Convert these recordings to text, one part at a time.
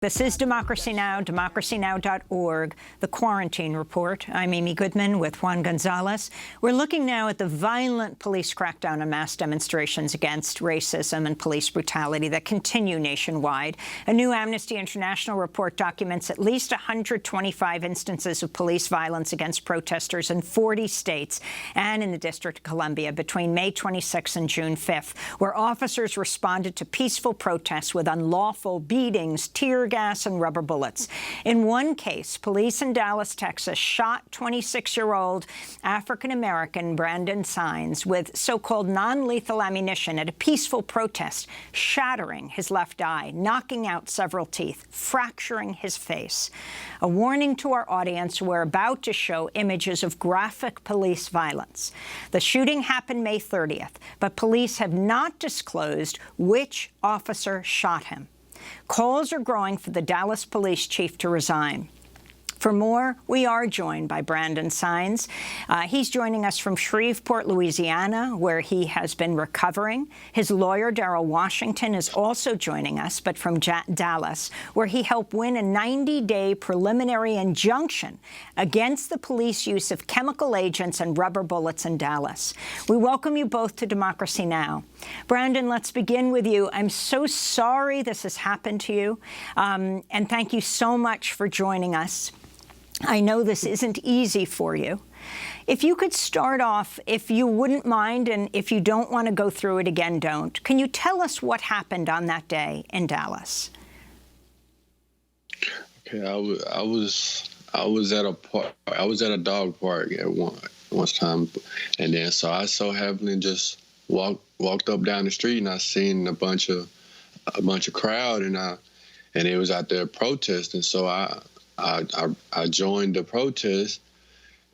This is Democracy Now!, democracynow.org, the Quarantine Report. I'm Amy Goodman with Juan Gonzalez. We're looking now at the violent police crackdown on mass demonstrations against racism and police brutality that continue nationwide. A new Amnesty International report documents at least 125 instances of police violence against protesters in 40 states and in the District of Columbia between May 26 and June 5th, where officers responded to peaceful protests with unlawful beatings, tear gas and rubber bullets. In one case, police in Dallas, Texas, shot 26-year-old African-American Brandon Saenz with so-called non-lethal ammunition at a peaceful protest, shattering his left eye, knocking out several teeth, fracturing his face. A warning to our audience, we're about to show images of graphic police violence. The shooting happened May 30th, but police have not disclosed which officer shot him. Calls are growing for the Dallas police chief to resign. For more, we are joined by Brandon Saenz. He's joining us from Shreveport, Louisiana, where he has been recovering. His lawyer, Daryl Washington, is also joining us, but from Dallas, where he helped win a 90-day preliminary injunction against the police use of chemical agents and rubber bullets in Dallas. We welcome you both to Democracy Now! Brandon, let's begin with you. I'm so sorry this has happened to you, and thank you so much for joining us. I know this isn't easy for you. If you could start off, if you wouldn't mind, and if you don't want to go through it again, don't. Can you tell us what happened on that day in Dallas? Okay, I was at a dog park at one time, and then so I so happened just walked up down the street, and I seen a bunch of crowd, and it was out there protesting. So I joined the protest,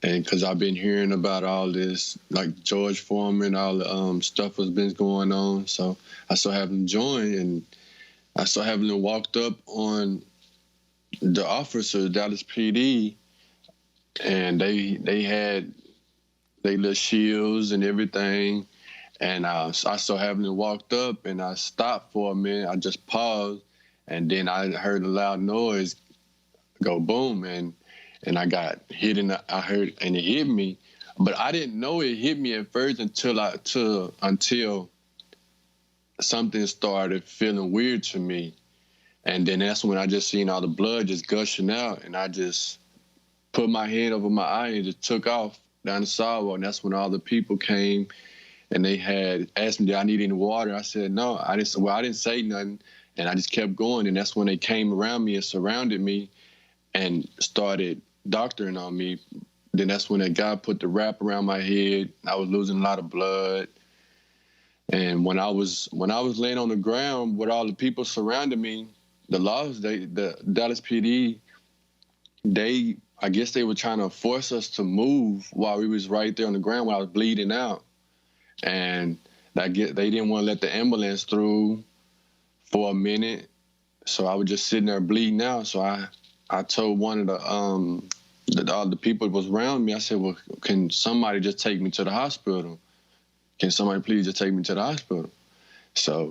and because I've been hearing about all this, like George Foreman, all the stuff that's been going on. So I so happened to join, and I so happened to walked up on the officer, Dallas PD, and they had their little shields and everything. And I so happened to walked up, and I stopped for a minute. I just paused, and then I heard a loud noise go boom, and I got hit, and I heard, and it hit me, but I didn't know it hit me at first until something started feeling weird to me, and then that's when I just seen all the blood just gushing out, and I just put my hand over my eye and just took off down the sidewalk, and that's when all the people came, and they had asked me, did I need any water? I said no. I didn't say nothing, and I just kept going, and that's when they came around me and surrounded me and started doctoring on me. Then that's when that guy put the wrap around my head. I was losing a lot of blood. And when I was laying on the ground with all the people surrounding me, the Dallas PD, I guess they were trying to force us to move while we was right there on the ground while I was bleeding out. And they didn't want to let the ambulance through for a minute. So I was just sitting there bleeding out. So I told one of the people that was around me, I said, well, can somebody just take me to the hospital? Can somebody please just take me to the hospital? So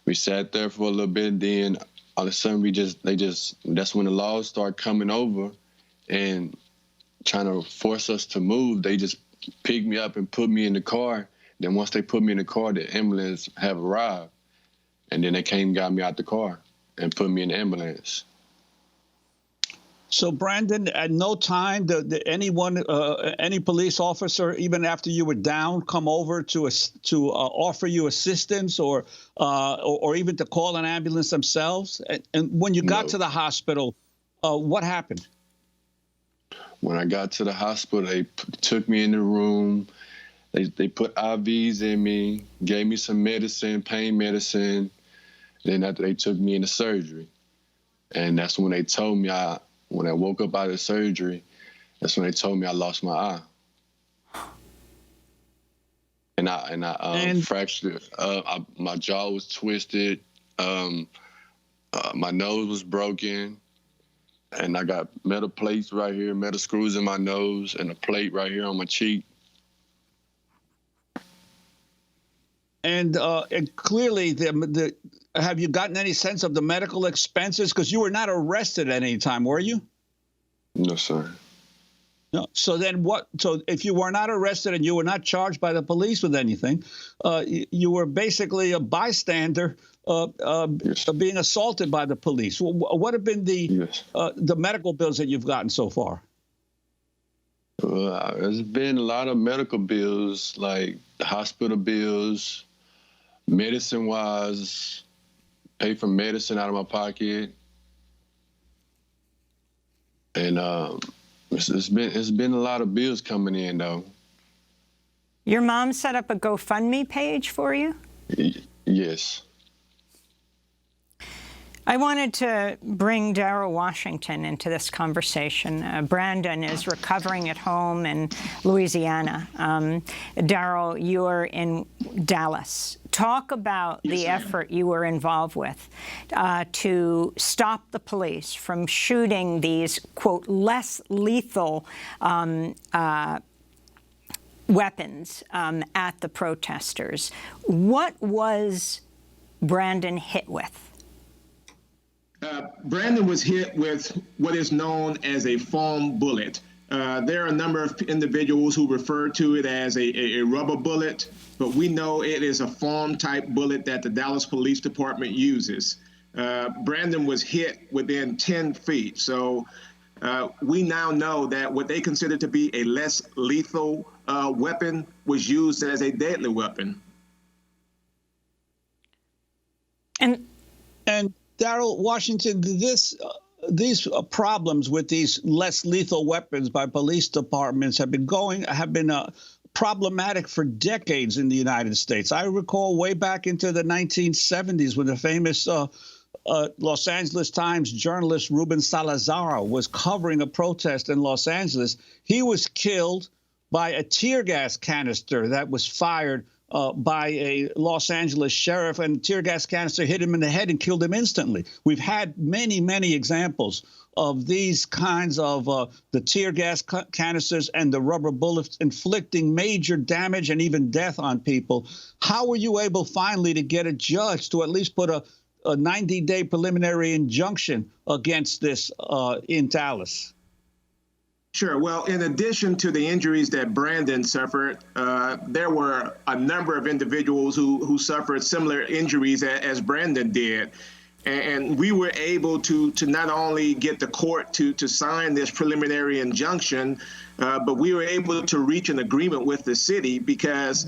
we sat there for a little bit. Then all of a sudden that's when the laws started coming over and trying to force us to move. They just picked me up and put me in the car. Then once they put me in the car, the ambulance have arrived. And then they came and got me out the car and put me in the ambulance. So, Brandon, at no time did anyone, any police officer, even after you were down, come over to offer you assistance or even to call an ambulance themselves? And when you got to the hospital, what happened? When I got to the hospital, they took me in the room. They put IVs in me, gave me some medicine, pain medicine. Then after they took me into surgery. And that's when they told me when I woke up out of surgery, that's when they told me I lost my eye. And I fractured. My jaw was twisted. My nose was broken. And I got metal plates right here, metal screws in my nose, and a plate right here on my cheek. And clearly, Have you gotten any sense of the medical expenses? Because you were not arrested at any time, were you? No, sir. No. So then what? So if you were not arrested and you were not charged by the police with anything, you were basically a bystander Yes. being assaulted by the police. What have been Yes. the medical bills that you've gotten so far? There's been a lot of medical bills, like hospital bills, medicine-wise, pay for medicine out of my pocket, and it's been a lot of bills coming in though. Your mom set up a GoFundMe page for you? Yes. I wanted to bring Daryl Washington into this conversation. Brandon is recovering at home in Louisiana. Daryl, you're in Dallas. Talk about the effort you were involved with to stop the police from shooting these, quote, less lethal weapons at the protesters. What was Brandon hit with? Brandon was hit with what is known as a foam bullet. There are a number of individuals who refer to it as a rubber bullet, but we know it is a foam type bullet that the Dallas Police Department uses. Brandon was hit within 10 feet. So we now know that what they consider to be a less lethal weapon was used as a deadly weapon. And Daryl Washington, these problems with these less lethal weapons by police departments have been problematic for decades in the United States. I recall way back into the 1970s when the famous Los Angeles Times journalist Ruben Salazar was covering a protest in Los Angeles. He was killed by a tear gas canister that was fired by a Los Angeles sheriff, and the tear gas canister hit him in the head and killed him instantly. We've had many, many examples of these kinds of the tear gas canisters and the rubber bullets inflicting major damage and even death on people. How were you able finally to get a judge to at least put a 90-day preliminary injunction against this in Dallas? Sure. Well, in addition to the injuries that Brandon suffered, there were a number of individuals who suffered similar injuries as Brandon did. And we were able to not only get the court to sign this preliminary injunction, but we were able to reach an agreement with the city because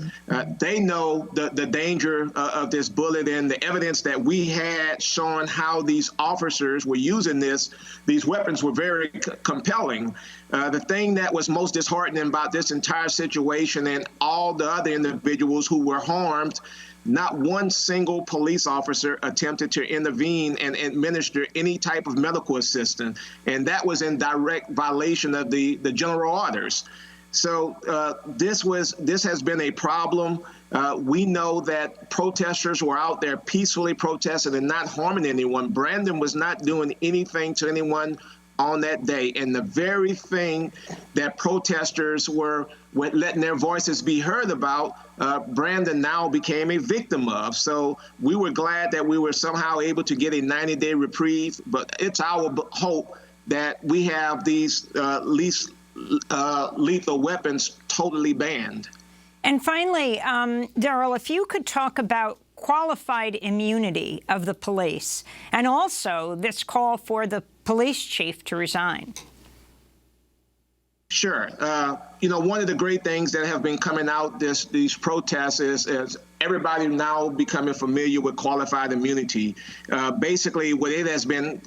they know the danger of this bullet, and the evidence that we had showing how these officers were using these weapons were very compelling. The thing that was most disheartening about this entire situation and all the other individuals who were harmed, not one single police officer attempted to intervene and administer any type of medical assistance, and that was in direct violation of the general orders. So this has been a problem. We know that protesters were out there peacefully protesting and not harming anyone. Brandon was not doing anything to anyone on that day, and the very thing that protesters were letting their voices be heard about, Brandon now became a victim of. So we were glad that we were somehow able to get a 90-day reprieve, but it's our hope that we have these least lethal weapons totally banned. And finally, Daryl, if you could talk about qualified immunity of the police, and also this call for the police chief to resign. Sure. One of the great things that have been coming out these protests is everybody now becoming familiar with qualified immunity. Basically, what it has been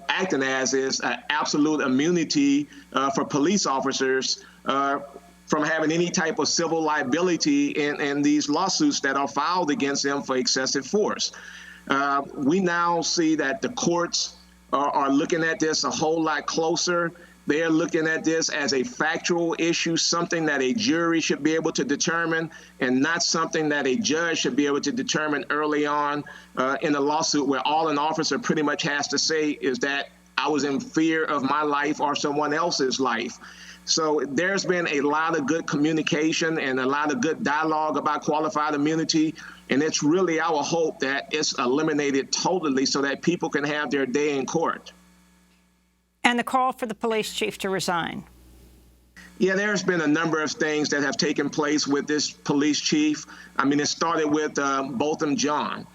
acting as is absolute immunity for police officers from having any type of civil liability in these lawsuits that are filed against them for excessive force. We now see that the courts are looking at this a whole lot closer. They're looking at this as a factual issue, something that a jury should be able to determine, and not something that a judge should be able to determine early on in a lawsuit, where all an officer pretty much has to say is that I was in fear of my life or someone else's life. So there's been a lot of good communication and a lot of good dialogue about qualified immunity. And it's really our hope that it's eliminated totally so that people can have their day in court. And the call for the police chief to resign. Yeah, there's been a number of things that have taken place with this police chief. I mean, it started with Botham Jean.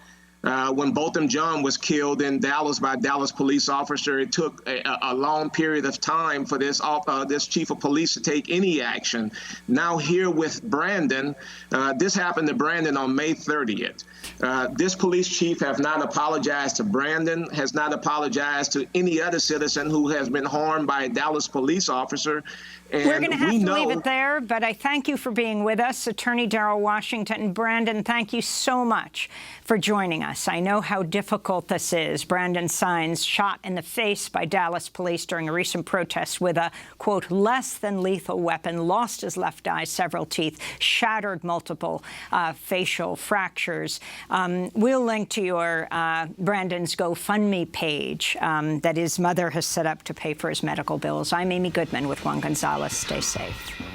When Botham Jean was killed in Dallas by a Dallas police officer, it took a long period of time for this chief of police to take any action. Now here with Brandon, this happened to Brandon on May 30th. This police chief has not apologized to Brandon, has not apologized to any other citizen who has been harmed by a Dallas police officer. And we're going to have to leave it there, but I thank you for being with us, Attorney Daryl Washington. Brandon, thank you so much for joining us. I know how difficult this is. Brandon Saenz shot in the face by Dallas police during a recent protest with a, quote, less than lethal weapon, lost his left eye, several teeth, shattered multiple facial fractures. We'll link to your Brandon's GoFundMe page that his mother has set up to pay for his medical bills. I'm Amy Goodman with Juan Gonzalez. Stay safe.